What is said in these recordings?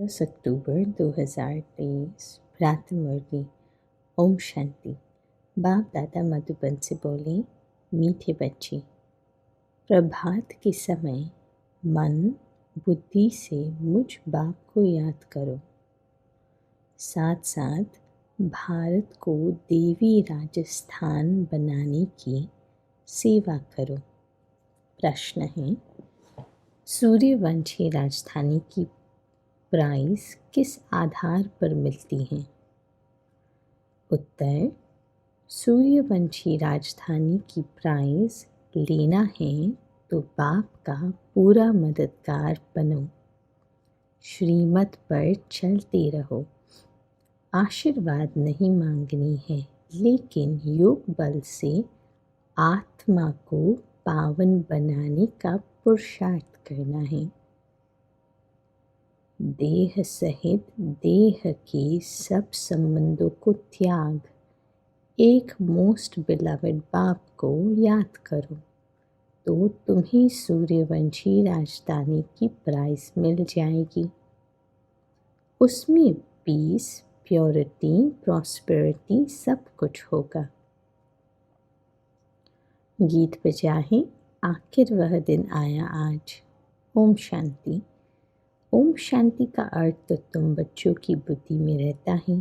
10 अक्टूबर 2023 प्रातः मुरली। ओम शांति। बाप दादा मधुबन से बोले, मीठे बच्चे, प्रभात के समय मन बुद्धि से मुझ बाप को याद करो, साथ साथ भारत को देवी राजस्थान बनाने की सेवा करो। प्रश्न है, सूर्यवंशी राजधानी की प्राइज किस आधार पर मिलती है? उत्तर, सूर्यवंशी राजधानी की प्राइज लेना है तो बाप का पूरा मददगार बनो, श्रीमत पर चलते रहो। आशीर्वाद नहीं मांगनी है, लेकिन योग बल से आत्मा को पावन बनाने का पुरुषार्थ करना है। देह सहित देह के सब संबंधों को त्याग एक मोस्ट बिलवेड बाप को याद करो तो तुम्हें सूर्यवंशी राजधानी की प्राइज मिल जाएगी। उसमें पीस, प्योरिटी, प्रॉस्पेरिटी सब कुछ होगा। गीत बजाहे, आखिर वह दिन आया आज। ओम शांति। ओम शांति का अर्थ तो तुम बच्चों की बुद्धि में रहता है।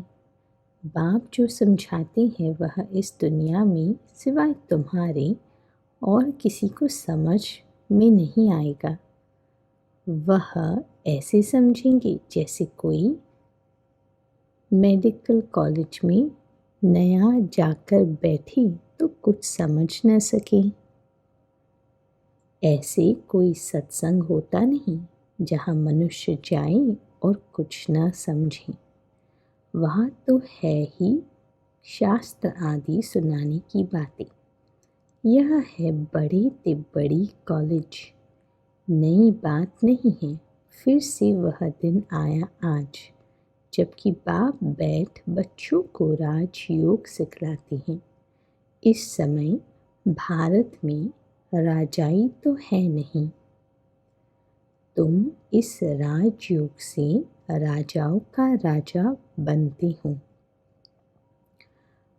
बाप जो समझाते हैं वह इस दुनिया में सिवाय तुम्हारे और किसी को समझ में नहीं आएगा। वह ऐसे समझेंगे जैसे कोई मेडिकल कॉलेज में नया जाकर बैठे तो कुछ समझ न सके। ऐसे कोई सत्संग होता नहीं जहाँ मनुष्य जाए और कुछ न समझे। वहाँ तो है ही शास्त्र आदि सुनाने की बातें। यह है बड़े ते बड़ी कॉलेज, नई बात नहीं है। फिर से वह दिन आया आज, जबकि बाप बैठ बच्चों को राजयोग सिखलाते हैं। इस समय भारत में राजाई तो है नहीं। तुम इस राजयोग से राजाओं का राजा बनते हो,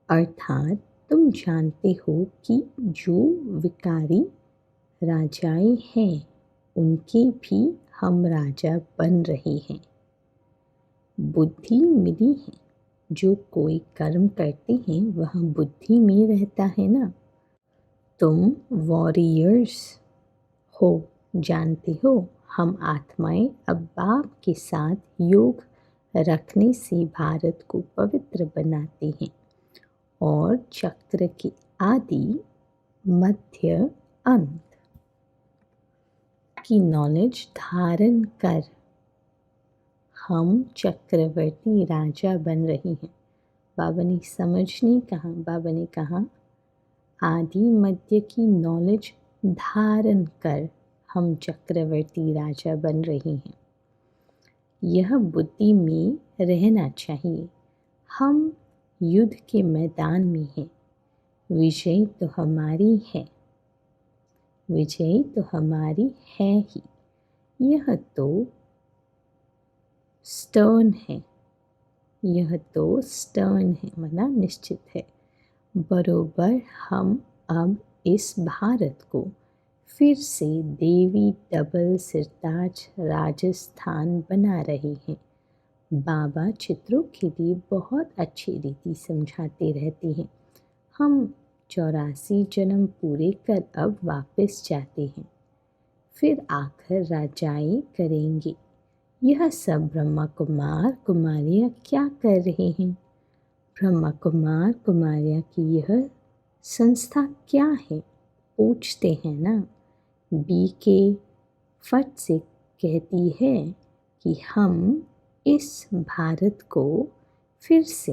अर्थात तुम जानते हो कि जो विकारी राजाएं हैं उनके भी हम राजा बन रहे हैं। बुद्धि मिली है, जो कोई कर्म करते हैं वह बुद्धि में रहता है ना। तुम वॉरियर्स हो, जानते हो। हम आत्माएं अब बाप के साथ योग रखने से भारत को पवित्र बनाते हैं और चक्र के आदि, मध्य, अंत की नॉलेज धारण कर हम चक्रवर्ती राजा बन रहे हैं। बाबा ने समझ नहीं कहा, बाबा ने कहा आदि मध्य की नॉलेज धारण कर हम चक्रवर्ती राजा बन रहे हैं। यह बुद्धि में रहना चाहिए। हम युद्ध के मैदान में हैं। विजय तो हमारी है, विजय तो हमारी है ही। यह तो स्टर्न है, यह तो स्टर्न है, माना निश्चित है। बरोबर हम अब इस भारत को फिर से देवी डबल सिरताज राजस्थान बना रहे हैं। बाबा चित्रों के लिए बहुत अच्छी रीति समझाते रहते हैं। हम 84 जन्म पूरे कर अब वापस जाते हैं, फिर आकर राजाई करेंगे। यह सब ब्रह्मा कुमार कुमारियाँ क्या कर रहे हैं? ब्रह्मा कुमार कुमारियाँ की यह संस्था क्या है? पूछते हैं ना। बीके फट से कहती है कि हम इस भारत को फिर से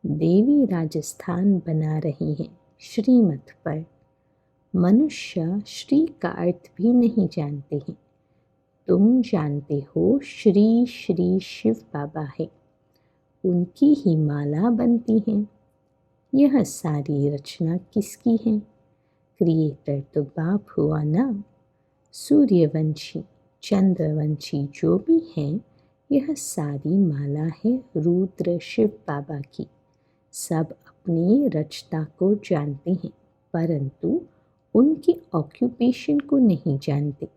देवी राजस्थान बना रही हैं श्रीमत पर। मनुष्य श्री का अर्थ भी नहीं जानते हैं। तुम जानते हो श्री श्री शिव बाबा है, उनकी ही माला बनती है। यह सारी रचना किसकी है? क्रिएटर तो बाप हुआ ना। सूर्यवंशी, चंद्रवंशी जो भी हैं, यह सारी माला है रुद्र शिव बाबा की। सब अपनी रचना को जानते हैं, परंतु उनके ऑक्यूपेशन को नहीं जानते।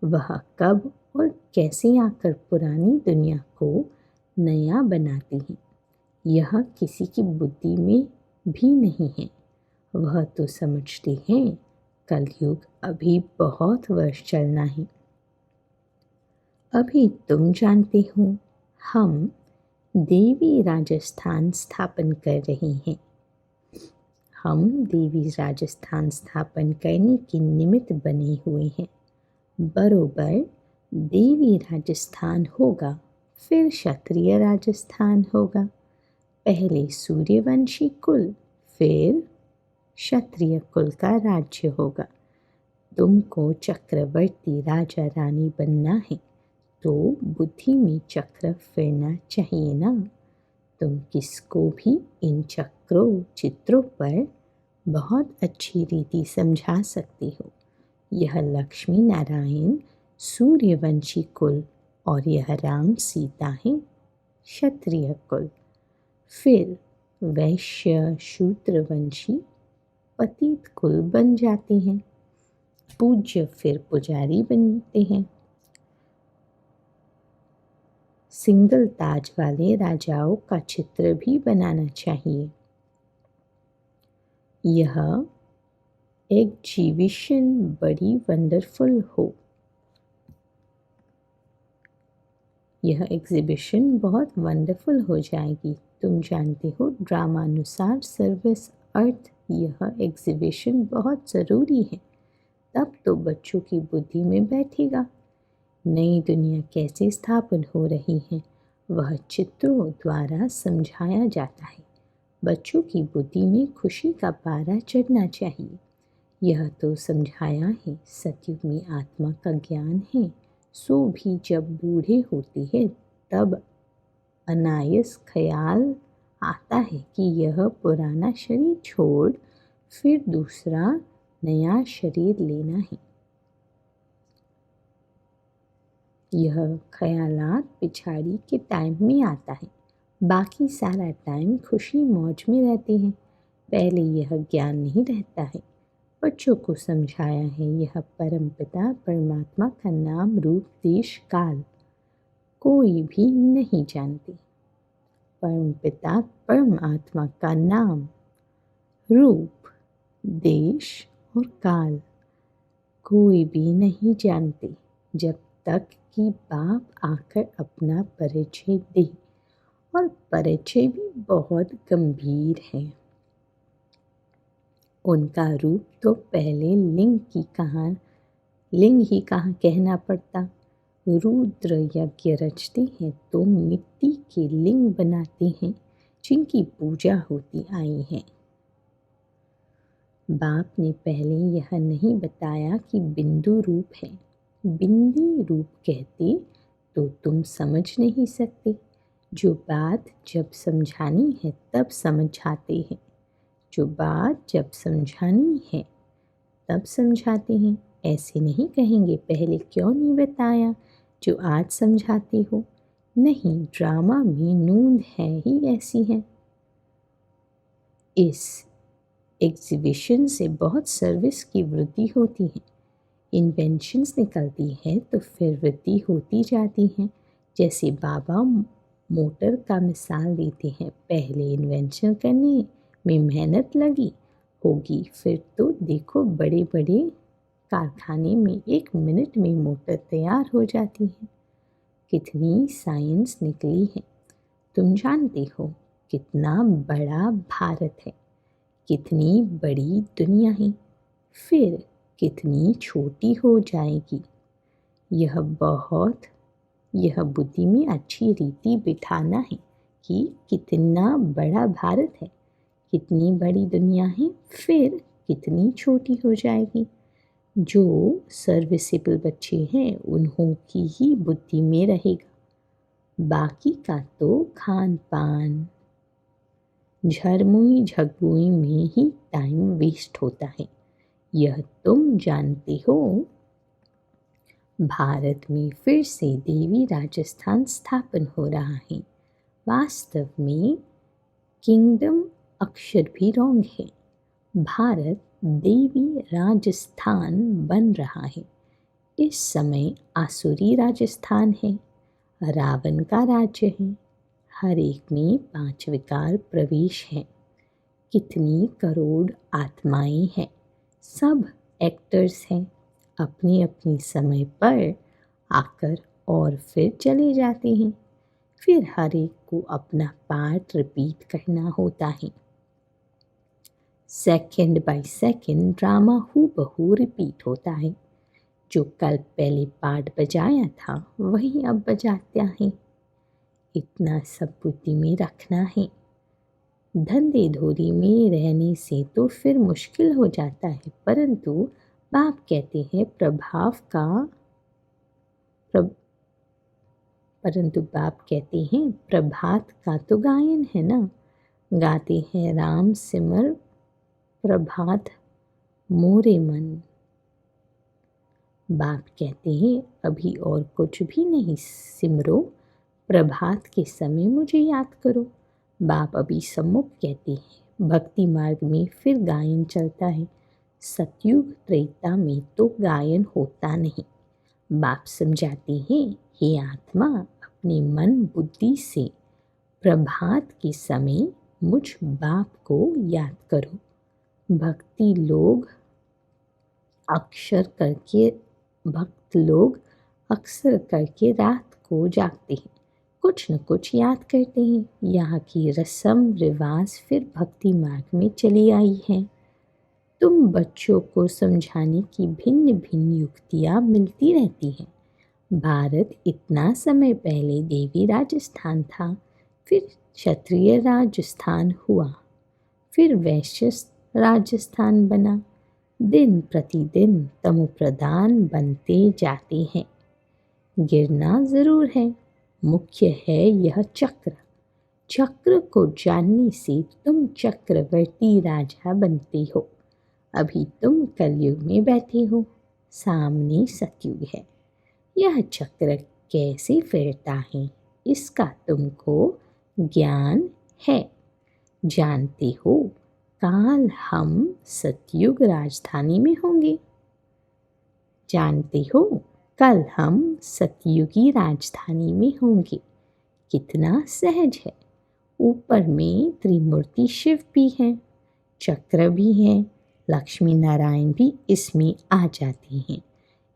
वह कब और कैसे आकर पुरानी दुनिया को नया बनाते हैं, यह किसी की बुद्धि में भी नहीं है। वह तो समझते हैं कलयुग अभी बहुत वर्ष चलना है। अभी तुम जानते हो हम देवी राजस्थान स्थापन कर रहे हैं। हम देवी राजस्थान स्थापन करने के निमित्त बने हुए हैं। बरोबर देवी राजस्थान होगा, फिर क्षत्रिय राजस्थान होगा। पहले सूर्यवंशी कुल, फिर क्षत्रिय कुल का राज्य होगा। तुमको चक्रवर्ती राजा रानी बनना है तो बुद्धि में चक्र फिरना चाहिए ना। तुम किसको भी इन चित्रों पर बहुत अच्छी रीति समझा सकते हो। यह लक्ष्मी नारायण सूर्यवंशी कुल और यह राम सीता है क्षत्रिय कुल। फिर वैश्य शूद्रवंशी पतित कुल बन जाते हैं। पूज्य फिर पुजारी बनते हैं। सिंगल ताज वाले राजाओं का चित्र भी बनाना चाहिए। यह एग्जीबिशन बड़ी वंडरफुल हो। यह एग्जीबिशन बहुत वंडरफुल हो जाएगी। तुम जानते हो ड्रामानुसार सर्विस अर्थ यह एग्जीबिशन बहुत ज़रूरी है। तब तो बच्चों की बुद्धि में बैठेगा। नई दुनिया कैसे स्थापन हो रही है वह चित्रों द्वारा समझाया जाता है। बच्चों की बुद्धि में खुशी का पारा चढ़ना चाहिए। यह तो समझाया है सतयुग में आत्मा का ज्ञान है, सो भी जब बूढ़े होते हैं तब अनायास ख्याल आता है कि यह पुराना शरीर छोड़ फिर दूसरा नया शरीर लेना है। यह ख्यालात पिछाड़ी के टाइम में आता है। बाकी सारा टाइम खुशी मौज में रहते हैं। पहले यह ज्ञान नहीं रहता है। बच्चों को समझाया है यह परमपिता परमात्मा का नाम रूप देश काल कोई भी नहीं जानते। परमपिता परमात्मा का नाम रूप देश और काल कोई भी नहीं जानते जब तक कि बाप आकर अपना परिचय दे, और परिचय भी बहुत गंभीर है। उनका रूप तो पहले लिंग ही कहाँ कहना पड़ता। रुद्र यज्ञ रचते हैं तो मिट्टी के लिंग बनाते हैं जिनकी पूजा होती आई है। बाप ने पहले यह नहीं बताया कि बिंदु रूप है। बिंदी रूप कहते तो तुम समझ नहीं सकते। जो बात जब समझानी है तब समझाते हैं। जो बात जब समझानी है तब समझाते हैं। ऐसे नहीं कहेंगे पहले क्यों नहीं बताया जो आज समझाते हो। नहीं, ड्रामा में नूंद है ही ऐसी है। इस एग्जीबिशन से बहुत सर्विस की वृद्धि होती है। इन्वेंशंस निकलती है तो फिर वृद्धि होती जाती है। जैसे बाबा मोटर का मिसाल देते हैं। पहले इन्वेंशन करने में मेहनत लगी होगी, फिर तो देखो बड़े बड़े कारखाने में 1 मिनट में मोटर तैयार हो जाती है। कितनी साइंस निकली है। तुम जानते हो कितना बड़ा भारत है, कितनी बड़ी दुनिया है, फिर कितनी छोटी हो जाएगी। यह बुद्धि में अच्छी रीति बिठाना है कि कितना बड़ा भारत है, कितनी बड़ी दुनिया है, फिर कितनी छोटी हो जाएगी। जो सर्विसेबल बच्चे हैं उन्हों की ही बुद्धि में रहेगा। बाकी का तो खान पान झरमुई झगमुई में ही टाइम वेस्ट होता है। यह तुम जानते हो। भारत में फिर से देवी राजस्थान स्थापन हो रहा है। वास्तव में किंगडम अक्षर भी रॉन्ग है। भारत देवी राजस्थान बन रहा है। इस समय आसुरी राजस्थान है, रावण का राज्य है। हर एक में 5 विकार प्रवेश हैं। कितनी करोड़ आत्माएं हैं, सब एक्टर्स हैं, अपने अपने समय पर आकर और फिर चले जाते हैं। फिर हर एक को अपना पार्ट रिपीट करना होता है। सेकंड बाय सेकंड ड्रामा हूबहू रिपीट होता है। जो कल पहले पार्ट बजाया था वही अब बजाता है। इतना सब बुद्धि में रखना है। धंधे धोरी में रहने से तो फिर मुश्किल हो जाता है, परंतु बाप कहते हैं प्रभात का तो गायन है ना। गाते हैं राम सिमर प्रभात मोरे मन। बाप कहते हैं अभी और कुछ भी नहीं सिमरो, प्रभात के समय मुझे याद करो। बाप अभी सम्मुख कहते हैं। भक्ति मार्ग में फिर गायन चलता है। सतयुग त्रेता में तो गायन होता नहीं। बाप समझाते हैं, हे आत्मा, अपने मन बुद्धि से प्रभात के समय मुझ बाप को याद करो। भक्त लोग अक्सर करके रात को जागते हैं, कुछ न कुछ याद करते हैं। यहाँ की रस्म रिवाज फिर भक्ति मार्ग में चली आई है। तुम बच्चों को समझाने की भिन्न भिन्न युक्तियाँ मिलती रहती हैं। भारत इतना समय पहले देवी राजस्थान था, फिर क्षत्रिय राजस्थान हुआ, फिर वैश्य राजस्थान बना। दिन प्रतिदिन तमोप्रधान बनते जाते हैं। गिरना जरूर है, मुख्य है यह चक्र। चक्र को जानने से तुम चक्रवर्ती राजा बनते हो। अभी तुम कलयुग में बैठे हो, सामने सतयुग है। यह चक्र कैसे फिरता है इसका तुमको ज्ञान है। जानते हो काल हम सतयुग राजधानी में होंगे। जानते हो कल हम सतयुगी राजधानी में होंगे। कितना सहज है। ऊपर में त्रिमूर्ति शिव भी हैं, चक्र भी हैं, लक्ष्मी नारायण भी इसमें आ जाते हैं।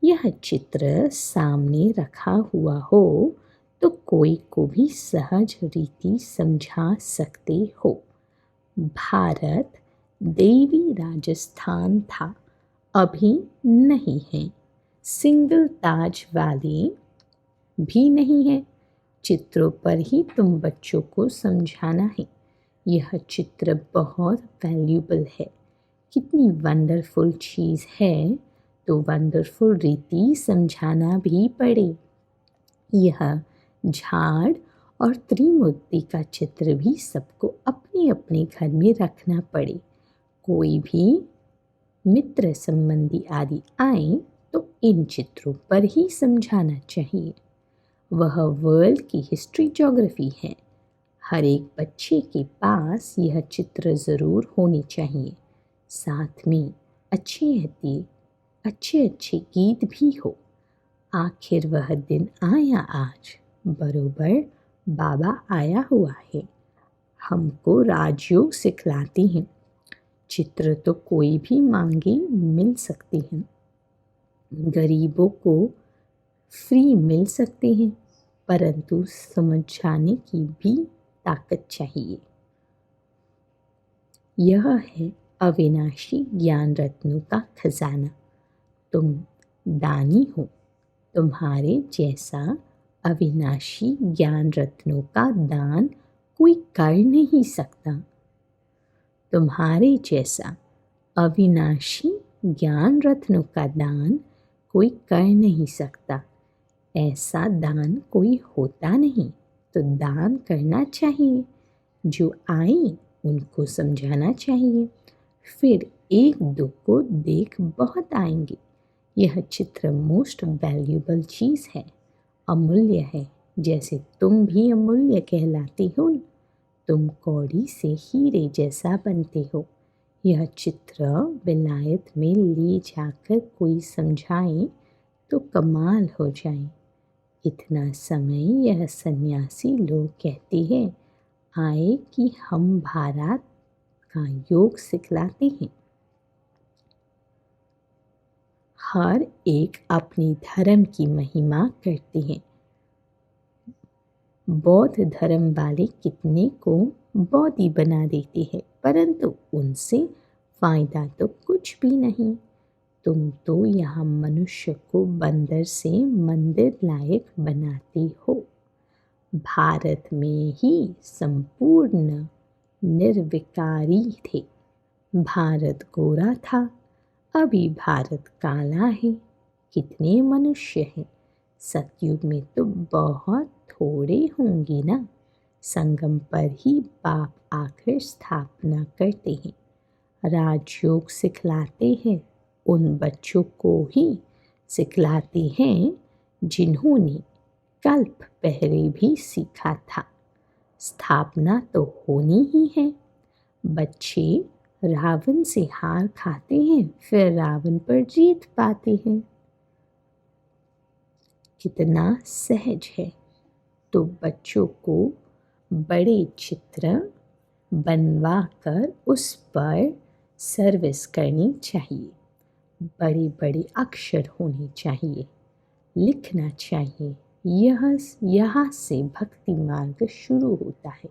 यह चित्र सामने रखा हुआ हो तो कोई को भी सहज रीति समझा सकते हो। भारत देवी राजस्थान था, अभी नहीं है। सिंगल ताज वाले भी नहीं है। चित्रों पर ही तुम बच्चों को समझाना है। यह चित्र बहुत वैल्यूबल है। कितनी वंडरफुल चीज़ है तो वंडरफुल रीति समझाना भी पड़े। यह झाड़ और त्रिमूर्ति का चित्र भी सबको अपने अपने घर में रखना पड़े। कोई भी मित्र संबंधी आदि आए तो इन चित्रों पर ही समझाना चाहिए। वह वर्ल्ड की हिस्ट्री ज्योग्राफी है। हर एक बच्चे के पास यह चित्र ज़रूर होने चाहिए। साथ में अच्छे गीत भी हो। आखिर वह दिन आया आज, बरोबर बाबा आया हुआ है। हमको राजयोग सिखलाते हैं। चित्र तो कोई भी मांगे मिल सकते हैं। गरीबों को फ्री मिल सकते हैं, परंतु समझाने की भी ताकत चाहिए। यह है अविनाशी ज्ञान रत्नों का खजाना। तुम दानी हो। तुम्हारे जैसा अविनाशी ज्ञान रत्नों का दान कोई कर नहीं सकता। तुम्हारे जैसा अविनाशी ज्ञान रत्नों का दान कोई कर नहीं सकता। ऐसा दान कोई होता नहीं, तो दान करना चाहिए। जो आए उनको समझाना चाहिए। फिर एक दो को देख बहुत आएंगे। यह चित्र मोस्ट वैल्यूबल चीज़ है, अमूल्य है। जैसे तुम भी अमूल्य कहलाती हो, तुम कौड़ी से हीरे जैसा बनते हो। यह चित्र विलायत में ले जाकर कोई समझाए तो कमाल हो जाए। इतना समय यह सन्यासी लोग कहते हैं आए कि हम भारत का योग सिखलाते हैं। हर एक अपने धर्म की महिमा करते हैं। बौद्ध धर्म वाले कितने को बौद्धि बना देते हैं, परंतु उनसे फायदा तो कुछ भी नहीं। तुम तो यहाँ मनुष्य को बंदर से मंदिर लायक बनाते हो। भारत में ही संपूर्ण निर्विकारी थे। भारत गोरा था, अभी भारत काला है। कितने मनुष्य हैं? सतयुग में तो बहुत थोड़े होंगे ना। संगम पर ही बाप आकर स्थापना करते हैं, राजयोग सिखलाते हैं। उन बच्चों को ही सिखलाते हैं जिन्होंने कल्प पहले भी सीखा था। स्थापना तो होनी ही है। बच्चे रावण से हार खाते हैं, फिर रावण पर जीत पाते हैं। कितना सहज है। तो बच्चों को बड़े चित्र बनवा कर उस पर सर्विस करनी चाहिए। बड़े बड़े अक्षर होने चाहिए, लिखना चाहिए। यहाँ से भक्ति मार्ग शुरू होता है।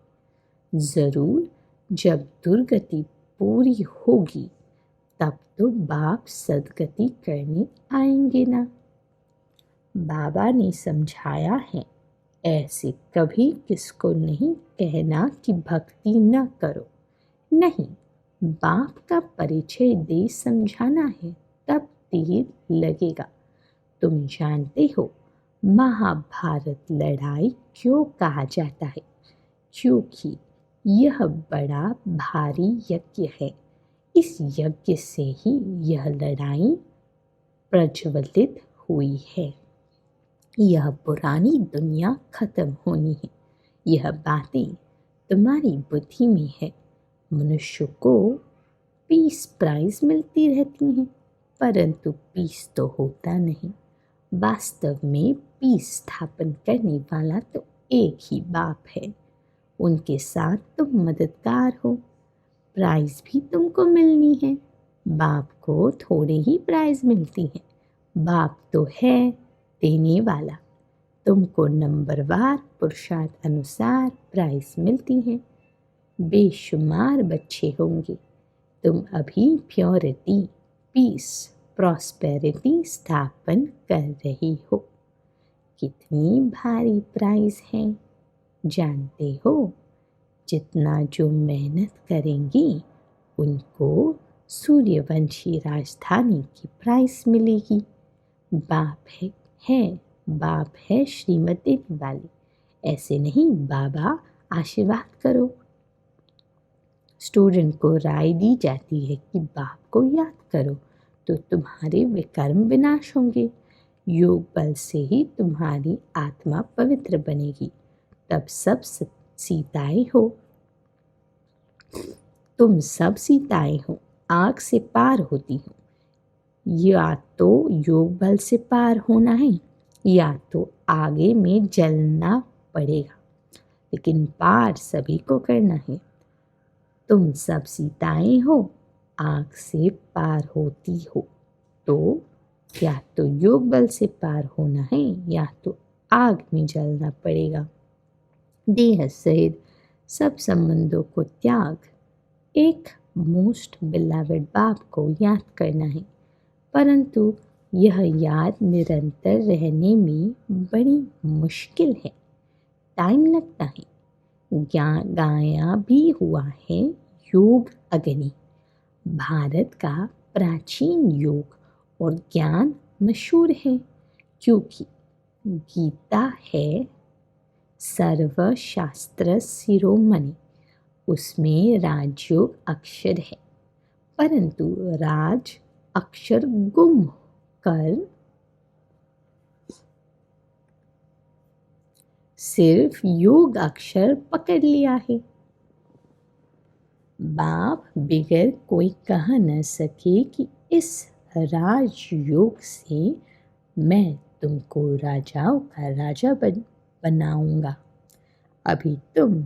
ज़रूर जब दुर्गति पूरी होगी तब तो बाप सदगति करने आएंगे ना। बाबा ने समझाया है, ऐसे कभी किसको नहीं कहना कि भक्ति न करो। नहीं, बाप का परिचय दे समझाना है, तब तीर लगेगा। तुम जानते हो महाभारत लड़ाई क्यों कहा जाता है? क्योंकि यह बड़ा भारी यज्ञ है। इस यज्ञ से ही यह लड़ाई प्रज्वलित हुई है। यह पुरानी दुनिया खत्म होनी है। यह बातें तुम्हारी बुद्धि में है। मनुष्य को पीस प्राइज मिलती रहती हैं, परंतु पीस तो होता नहीं। वास्तव में पीस स्थापन करने वाला तो एक ही बाप है। उनके साथ तुम मददगार हो। प्राइज भी तुमको मिलनी है। बाप को थोड़े ही प्राइज मिलती हैं। बाप तो है देने वाला। तुमको नंबरवार पुरुषार्थ अनुसार प्राइज मिलती हैं। बेशुमार बच्चे होंगे। तुम अभी प्योरिटी, पीस, प्रॉस्पेरिटी स्थापन कर रही हो। कितनी भारी प्राइज है जानते हो? जितना जो मेहनत करेंगी उनको सूर्यवंशी राजधानी की प्राइज मिलेगी। बाप है श्रीमत देने वाले। ऐसे नहीं, बाबा आशीर्वाद करो। स्टूडेंट को राय दी जाती है कि बाप को याद करो तो तुम्हारे विकर्म विनाश होंगे। योग बल से ही तुम्हारी आत्मा पवित्र बनेगी। तब सब सीताएं हो। तुम सब सीताएं हो, आग से पार होती हो। या तो योग बल से पार होना है या तो आगे में जलना पड़ेगा, लेकिन पार सभी को करना है। तुम सब सीताएं हो, आग से पार होती हो, तो या तो योग बल से पार होना है या तो आग में जलना पड़ेगा। देह सहित सब संबंधों को त्याग एक मोस्ट बिलवेड बाप को याद करना है। परंतु यह याद निरंतर रहने में बड़ी मुश्किल है, टाइम लगता है। गाया भी हुआ है योग अग्नि। भारत का प्राचीन योग और ज्ञान मशहूर है, क्योंकि गीता है सर्वशास्त्र शिरोमणि। उसमें राजयोग अक्षर है, परंतु राज अक्षर गुम कर सिर्फ योग अक्षर पकड़ लिया है। बाप बिगर कोई कह न सके कि इस राजयोग से मैं तुमको राजाओं का राजा बनाऊंगा। अभी तुम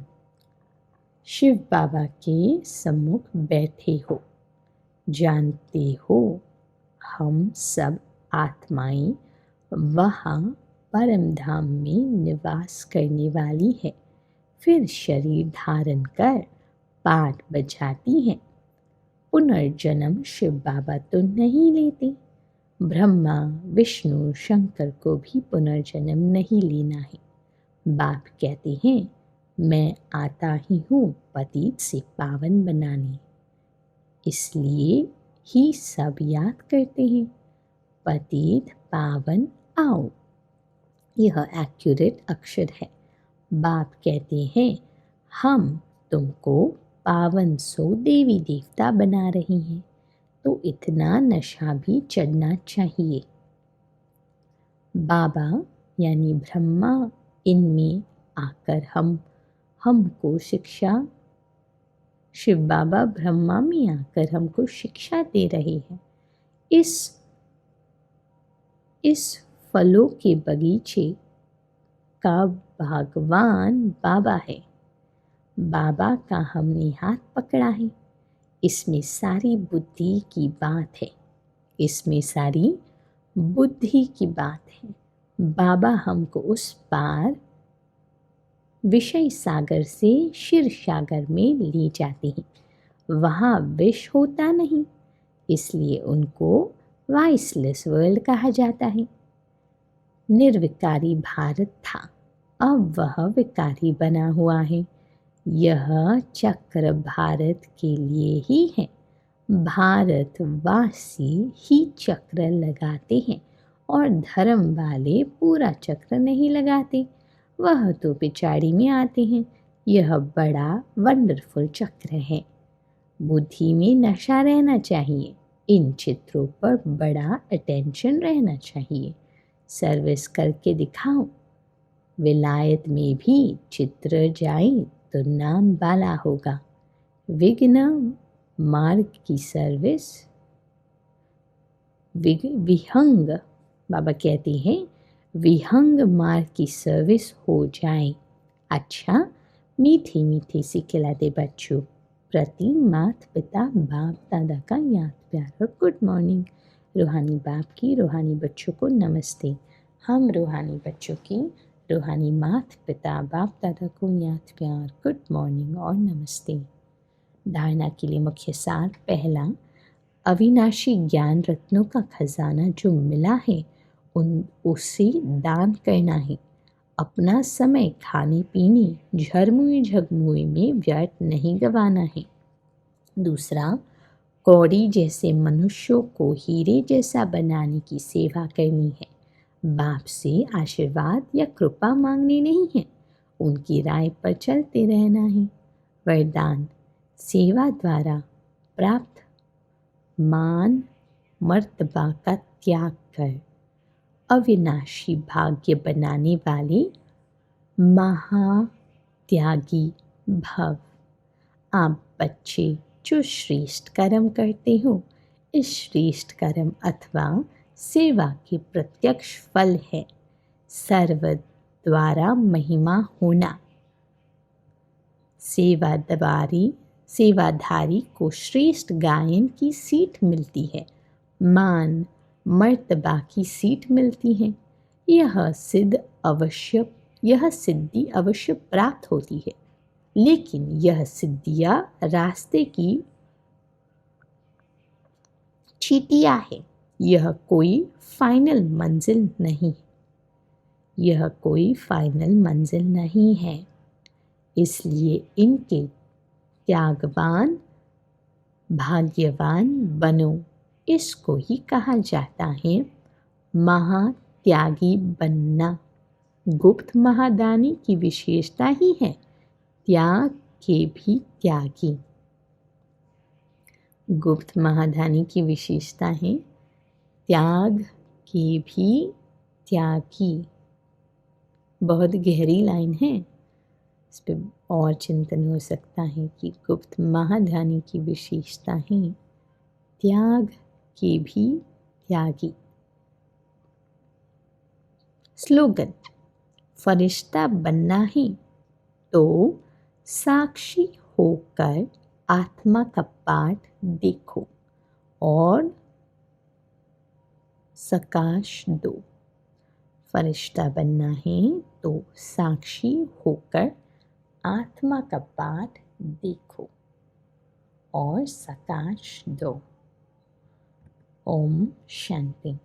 शिव बाबा के सम्मुख बैठे हो, जानते हो हम सब आत्माएं वहाँ परम धाम में निवास करने वाली है, फिर शरीर धारण कर पाठ बजाती हैं। पुनर्जन्म शिव बाबा तो नहीं लेते, ब्रह्मा विष्णु शंकर को भी पुनर्जन्म नहीं लेना है। बाप कहते हैं मैं आता ही हूँ पतित से पावन बनाने, इसलिए ही सब याद करते हैं पतित पावन आओ। यह एक्यूरेट अक्षर है। बाप कहते हैं हम तुमको पावन सो देवी देवता बना रहे हैं, तो इतना नशा भी चढ़ना चाहिए। बाबा यानी ब्रह्मा इनमें आकर हमको शिक्षा, शिव बाबा ब्रह्मा में आकर हमको शिक्षा दे रहे हैं। इस फलों के बगीचे का भगवान बाबा है। बाबा का हमने हाथ पकड़ा है। इसमें सारी बुद्धि की बात है, इसमें सारी बुद्धि की बात है। बाबा हमको उस पार विषय सागर से शिर सागर में ले जाते हैं। वहाँ विष होता नहीं, इसलिए उनको वाइसलेस वर्ल्ड कहा जाता है। निर्विकारी भारत था, अब वह विकारी बना हुआ है। यह चक्र भारत के लिए ही है। भारतवासी ही चक्र लगाते हैं और धर्म वाले पूरा चक्र नहीं लगाते, वह तो पिछाड़ी में आते हैं। यह बड़ा वंडरफुल चक्र है। बुद्धि में नशा रहना चाहिए, इन चित्रों पर बड़ा अटेंशन रहना चाहिए। सर्विस करके दिखाओ। विलायत में भी चित्र जाए तो नाम बाला होगा। विघ्न मार्ग की सर्विस विहंग, बाबा कहते हैं विहंग मार्ग की सर्विस हो जाए। अच्छा मीठे मीठे से खिलाते बच्चों प्रति माता पिता बाप दादा का याद प्यार और गुड मॉर्निंग। रूहानी बाप की रूहानी बच्चों को नमस्ते। हम रूहानी बच्चों की रूहानी माता पिता बाप दादा को याद प्यार गुड मॉर्निंग और नमस्ते। धारणा के लिए मुख्य सार। पहला, अविनाशी ज्ञान रत्नों का खजाना जो मिला है उसे दान करना है। अपना समय खाने पीने झरमुए झगमुए में व्यर्थ नहीं गंवाना है। दूसरा, कौड़ी जैसे मनुष्यों को हीरे जैसा बनाने की सेवा करनी है। बाप से आशीर्वाद या कृपा मांगनी नहीं है, उनकी राय पर चलते रहना है। वरदान, सेवा द्वारा प्राप्त मान मर्तबा का त्याग कर अविनाशी भाग्य बनाने वाले महात्यागी भव। आप बच्चे जो श्रेष्ठ कर्म करते हो, इस श्रेष्ठ कर्म अथवा सेवा के प्रत्यक्ष फल है सर्व द्वारा महिमा होना। सेवाधारी को श्रेष्ठ गायन की सीट मिलती है, मान मर्तबा की सीट मिलती है। यह सिद्धि अवश्य प्राप्त होती है, लेकिन यह सिद्धियाँ रास्ते की चीटियाँ है। यह कोई फाइनल मंजिल नहीं, यह कोई फाइनल मंजिल नहीं है। इसलिए इनके त्यागवान भाग्यवान बनो। इसको ही कहा जाता है महात्यागी बनना। गुप्त महादानी की विशेषता ही है त्याग के भी त्यागी। गुप्त महादानी की विशेषता है त्याग के भी त्यागी। बहुत गहरी लाइन है, इस पर और चिंतन हो सकता है कि गुप्त महाध्यानी की विशेषता है त्याग के भी त्यागी। स्लोगन, फरिश्ता बनना है तो साक्षी होकर आत्मा का पाठ देखो और सकाश दो। फरिश्ता बनना है तो साक्षी होकर आत्मा का पाठ देखो और सकाश दो। ओम शांति।